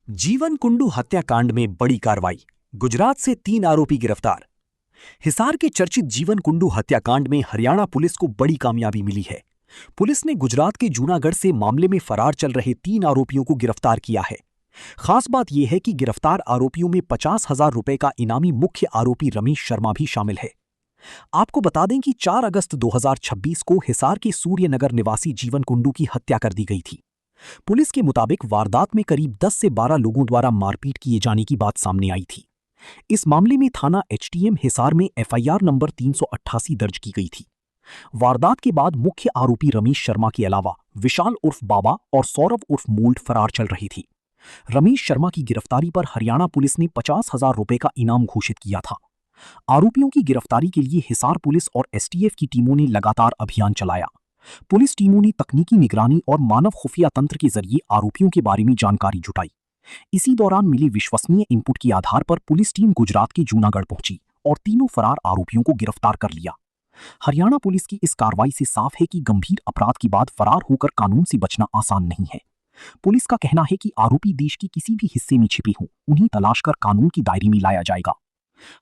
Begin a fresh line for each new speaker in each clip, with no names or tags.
जीवन कुंडू हत्याकांड में बड़ी कार्रवाई। गुजरात से 3 आरोपी गिरफ्तार। हिसार के चर्चित जीवन कुंडू हत्याकांड में हरियाणा पुलिस को बड़ी कामयाबी मिली है। पुलिस ने गुजरात के जूनागढ़ से मामले में फरार चल रहे 3 आरोपियों को गिरफ्तार किया है। खास बात यह है कि गिरफ्तार आरोपियों में 50,000 रुपए का इनामी मुख्य आरोपी रमेश शर्मा भी शामिल है। आपको बता दें कि 4 अगस्त 2026 को हिसार के सूर्यनगर निवासी जीवन कुंडू की हत्या कर दी गई थी। पुलिस के मुताबिक वारदात में करीब 10 से 12 लोगों द्वारा मारपीट किए जाने की बात सामने आई थी। इस मामले में थाना एचटीएम हिसार में एफआईआर नंबर 388 दर्ज की गई थी। वारदात के बाद मुख्य आरोपी रमेश शर्मा के अलावा विशाल उर्फ बाबा और सौरभ उर्फ मोल्ड फरार चल रही थी। रमेश शर्मा की गिरफ्तारी पर हरियाणा पुलिस ने 50,000 रुपए का इनाम घोषित किया था। आरोपियों की गिरफ्तारी के लिए हिसार पुलिस और एसटीएफ की टीमों ने लगातार अभियान चलाया। पुलिस टीमों ने तकनीकी निगरानी और मानव खुफिया तंत्र के जरिए आरोपियों के बारे में जानकारी जुटाई। इसी दौरान मिली विश्वसनीय इनपुट के आधार पर पुलिस टीम गुजरात के जूनागढ़ पहुंची और तीनों फरार आरोपियों को गिरफ्तार कर लिया। हरियाणा पुलिस की इस कार्रवाई से साफ है कि गंभीर अपराध के बाद फरार होकर कानून से बचना आसान नहीं है। पुलिस का कहना है कि आरोपी देश के किसी भी हिस्से में छिपे हों, उन्हें तलाश कर कानून की दायरे में लाया जाएगा।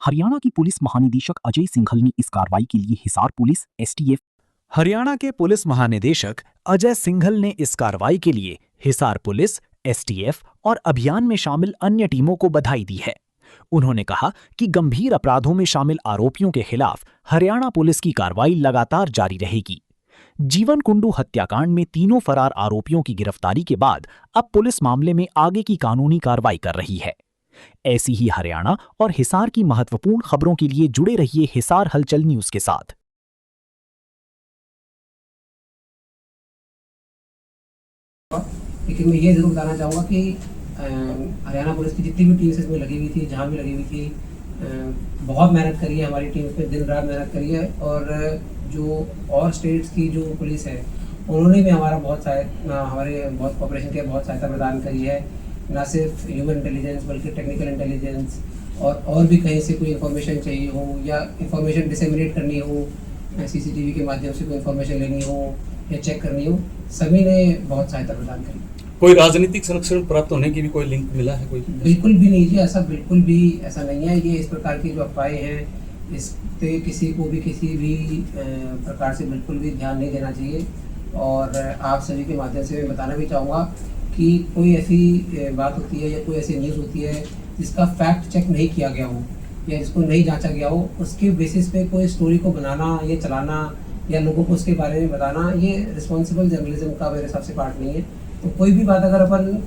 हरियाणा की पुलिस महानिदेशक अजय सिंघल ने इस कार्रवाई के लिए हिसार पुलिस, एसटीएफ।
हरियाणा के पुलिस महानिदेशक अजय सिंघल ने इस कार्रवाई के लिए हिसार पुलिस, एसटीएफ और अभियान में शामिल अन्य टीमों को बधाई दी है। उन्होंने कहा कि गंभीर अपराधों में शामिल आरोपियों के खिलाफ हरियाणा पुलिस की कार्रवाई लगातार जारी रहेगी। जीवन कुंडू हत्याकांड में तीनों फरार आरोपियों की गिरफ्तारी के बाद अब पुलिस मामले में आगे की कानूनी कार्रवाई कर रही है। ऐसी ही हरियाणा और हिसार की महत्वपूर्ण खबरों के लिए जुड़े रहिए हिसार हलचल न्यूज के साथ।
लेकिन मैं ये जरूर बताना चाहूँगा कि हरियाणा पुलिस की जितनी भी टीम्स इसमें लगी हुई थी, जहाँ भी लगी हुई थी, बहुत मेहनत करी है हमारी टीम पे, दिन रात मेहनत करी है। और जो और स्टेट्स की जो पुलिस है उन्होंने भी हमारे बहुत कोऑपरेशन किया, बहुत सहायता प्रदान करी है। ना सिर्फ ह्यूमन इंटेलिजेंस बल्कि टेक्निकल इंटेलिजेंस और भी कहीं से कोई इन्फॉर्मेशन चाहिए हो या इन्फॉर्मेशन डिसेमिनेट करनी हो, सीसीटीवी के माध्यम से कोई इन्फॉर्मेशन लेनी हो या चेक करनी हो, सभी ने बहुत सहायता प्रदान करी।
कोई राजनीतिक संरक्षण प्राप्त होने की भी कोई लिंक मिला है? कोई
बिल्कुल भी नहीं जी, ऐसा बिल्कुल भी ऐसा नहीं है। ये इस प्रकार की जो अफवाहें हैं, इस पे किसी को भी किसी भी प्रकार से बिल्कुल भी ध्यान नहीं देना चाहिए। और आप सभी के माध्यम से मैं बताना भी चाहूँगा कि कोई ऐसी बात होती है या कोई ऐसी न्यूज़ होती है जिसका फैक्ट चेक नहीं किया गया हो या जिसको नहीं जांचा गया हो, उसके बेसिस पे कोई स्टोरी को बनाना या चलाना या लोगों को उसके बारे में बताना, ये रिस्पॉन्सिबल जर्नलिज्म का मेरे हिसाब से पार्ट नहीं है। तो कोई भी बात अगर अपन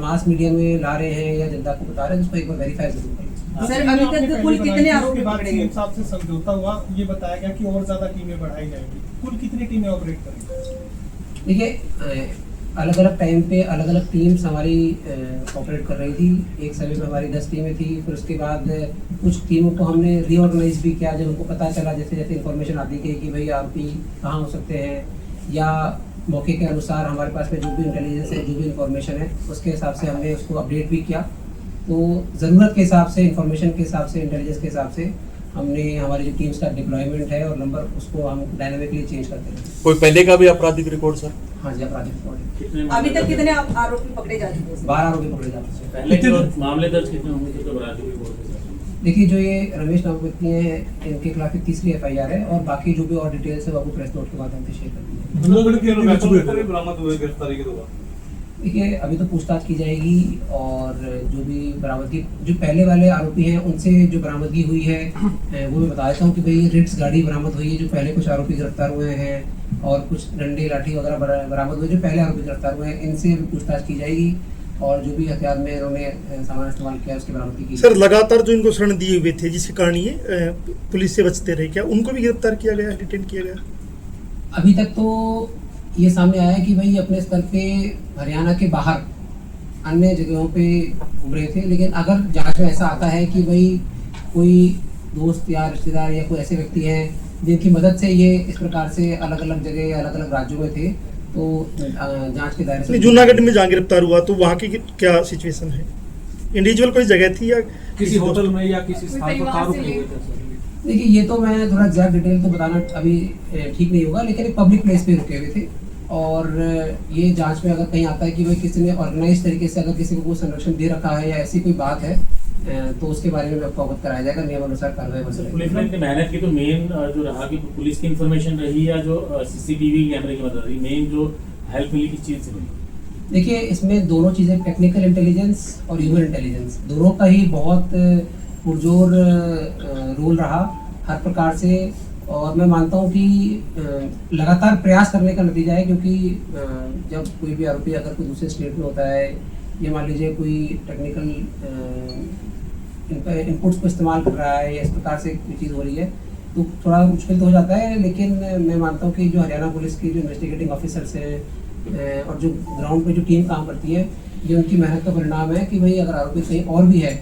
मास मीडिया में ला रहे हैं या जनता को बता रहे हैं, उसको एक बार वेरीफाई जरूर करें।
सर, अभी तक कुल कितने आरोपी पकड़े गए?
साहब से समझौता हुआ, ये बताया गया कि और ज्यादा टीमें बढ़ाई जाएंगी। कुल कितनी टीमें ऑपरेट करेंगी?
देखिए, अलग अलग टाइम पे अलग अलग टीम्स हमारी ऑपरेट कर रही थी। एक समय में हमारी 10 टीमें थी, फिर उसके बाद कुछ टीमों को हमने रीऑर्गेनाइज भी किया जब उनको पता चला, जैसे जैसे इन्फॉर्मेशन आती गई कि भाई आरोपी कहाँ हो सकते हैं, या मौके के अनुसार हमारे पास में जो भी इंटेलिजेंस है, जो भी इन्फॉर्मेशन है, उसके हिसाब से हमने उसको अपडेट भी किया। तो ज़रूरत के हिसाब से, इन्फॉर्मेशन के हिसाब से, इंटेलिजेंस के हिसाब से हमने हमारी जो टीम्स का डिप्लॉयमेंट है और नंबर, उसको हम डायनामिकली चेंज करते हैं।
कोई पहले का भी आपराधिक रिकॉर्ड सर?
हाँ जी, आपराधिक रिकॉर्ड।
अभी तक कितने आरोपी पकड़े जा चुके हैं?
12 आरोपी पकड़े जा चुके हैं।
पहले मामले दर्ज कितने होंगे तो आपराधिक रिकॉर्ड?
देखिए, जो ये रमेश नामक व्यक्ति हैं, इनके खिलाफ 3री एफआईआर है और बाकी जो भी और डिटेल्स है वो आपको प्रेस नोट के माध्यम से शेयर कर दी जाएगी। देखिए, अभी तो पूछताछ की जाएगी और जो भी बरामदगी, जो पहले वाले आरोपी हैं उनसे जो बरामदगी हुई है वो मैं बता देता हूँ कि भाई रिट्स गाड़ी बरामद हुई है, जो पहले कुछ आरोपी गिरफ्तार हुए हैं, और कुछ डंडे लाठी वगैरह बरामद हुए जो पहले आरोपी गिरफ्तार हुए हैं, इनसे भी पूछताछ की जाएगी और जो भी हथियार में इन्होंने सामान इस्तेमाल किया उसकी बरामदगी की।
सर, लगातार जो इनको शरण दिए हुए थे जिसके कारण ये पुलिस से बचते रहे, क्या उनको भी गिरफ्तार किया गया, डिटेन किया गया?
अभी तक तो ये सामने आया है कि भाई अपने स्तर पे हरियाणा के बाहर अन्य जगहों पे घूम रहे थे, लेकिन अगर जांच में ऐसा आता है कि भाई कोई दोस्त या रिश्तेदार या कोई ऐसे व्यक्ति हैं जिनकी मदद से ये इस प्रकार से अलग अलग जगह या अलग अलग राज्यों में थे, तो जांच के दायरे से।
जूनागढ़ में जहाँ गिरफ्तार हुआ तो वहाँ की क्या सिचुएशन है? इंडिविजुअल कोई जगह थी या
किसी होटल में या किसी स्थान पर आरोप किए गए थे?
देखिए, ये तो मैं थोड़ा एग्जैक्ट डिटेल तो बताना अभी ठीक नहीं होगा, लेकिन एक पब्लिक प्लेस पे रुके हुए थे और ये जांच में अगर कहीं आता है कि भाई किसी ने ऑर्गेनाइज तरीके से अगर किसी को कोई संरक्षण दे रखा है या ऐसी कोई बात है तो उसके बारे में आपको अवगत कराया जाएगा, नियमानुसार कार्रवाई बन
सर,
जाएगी।
पुलिस ने इतनी मेहनत की तो मेन जो रहा कि पुलिस की इन्फॉर्मेशन रही या जो सीसीटीवी कैमरे की मदद रही, मेन जो हेल्प मिली किस चीज़ से मिली?
देखिए इसमें दोनों चीज़ें, टेक्निकल इंटेलिजेंस और ह्यूमन इंटेलिजेंस, दोनों का ही बहुत पुरजोर रोल रहा हर प्रकार से। और मैं मानता हूँ कि लगातार प्रयास करने का नतीजा है, क्योंकि जब कोई भी आरोपी अगर कोई दूसरे स्टेट में होता है, ये मान लीजिए कोई टेक्निकल इनपुट्स को इस्तेमाल कर रहा है या इस प्रकार से कोई चीज़ हो रही है, तो थोड़ा मुश्किल तो हो जाता है। लेकिन मैं मानता हूँ कि जो हरियाणा पुलिस की जो इन्वेस्टिगेटिंग ऑफिसर्स हैं और जो ग्राउंड पे जो टीम काम करती है, ये उनकी मेहनत का परिणाम है कि भाई अगर आरोपी कहीं और भी है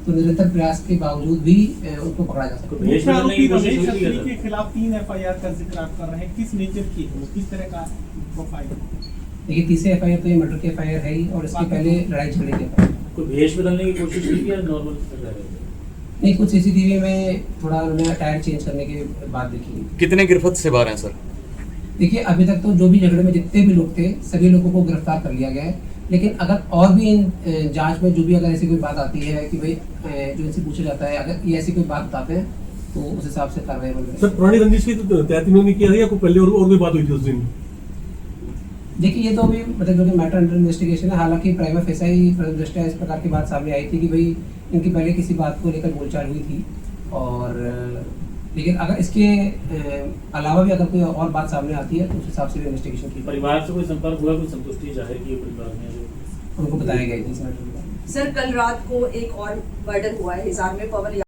तो निरंतर प्रयास के बावजूद भी उनको पकड़ा जा सकता है।
भेष बदलने की कोशिश हुई थी क्या
के
सर?
खिलाफ 3 एफआईआर का जिक्र आप कर रहे हैं, किस नेचर की है, किस तरह का प्रोफाइल?
देखिए तीसरे एफआईआर तो ये मर्डर की एफआईआर है ही, और इसके पहले लड़ाई झगड़े की एफआईआर।
कोई भेष बदलने की कोशिश की थी या नॉर्मल रह रहे थे?
नहीं, कुछ सीसीटीवी में थोड़ा उन्होंने अटायर चेंज करने के बाद देखी।
कितने गिरफ्त से बाहर हैं सर?
देखिए अभी तक तो जो भी झगड़े में जितने भी लोग थे सभी लोगों को गिरफ्तार कर लिया गया है, लेकिन अगर और भी इन जांच में जो भी अगर ऐसी कोई बात आती है कि भाई जो इनसे पूछा जाता है, अगर ये ऐसी कोई बात बताते हैं तो उस हिसाब से कार्रवाई बन
सर, पुरानी रंजिश की तो तय नहीं किया था या कोई पहले और कोई बात हुई थी उस दिन?
देखिए ये तो अभी मतलब जो कि मैटर अंडर इन्वेस्टिगेशन है। हालांकि प्राइमा फेसा ही प्रथम दृष्टया इस प्रकार की बात सामने आई थी कि भाई इनकी पहले किसी बात को लेकर बोलचाल हुई थी, और लेकिन अगर इसके अलावा भी अगर कोई और बात सामने आती है तो उस हिसाब से भी इन्वेस्टिगेशन की
परिवार से कोई संपर्क हुआ, कोई संतुष्टि जाहिर की परिवार में जो
उनको बताया गया है इस मैटर के बारे में।
सर कल रात को एक और मर्डर हुआ है हिसार में, पवन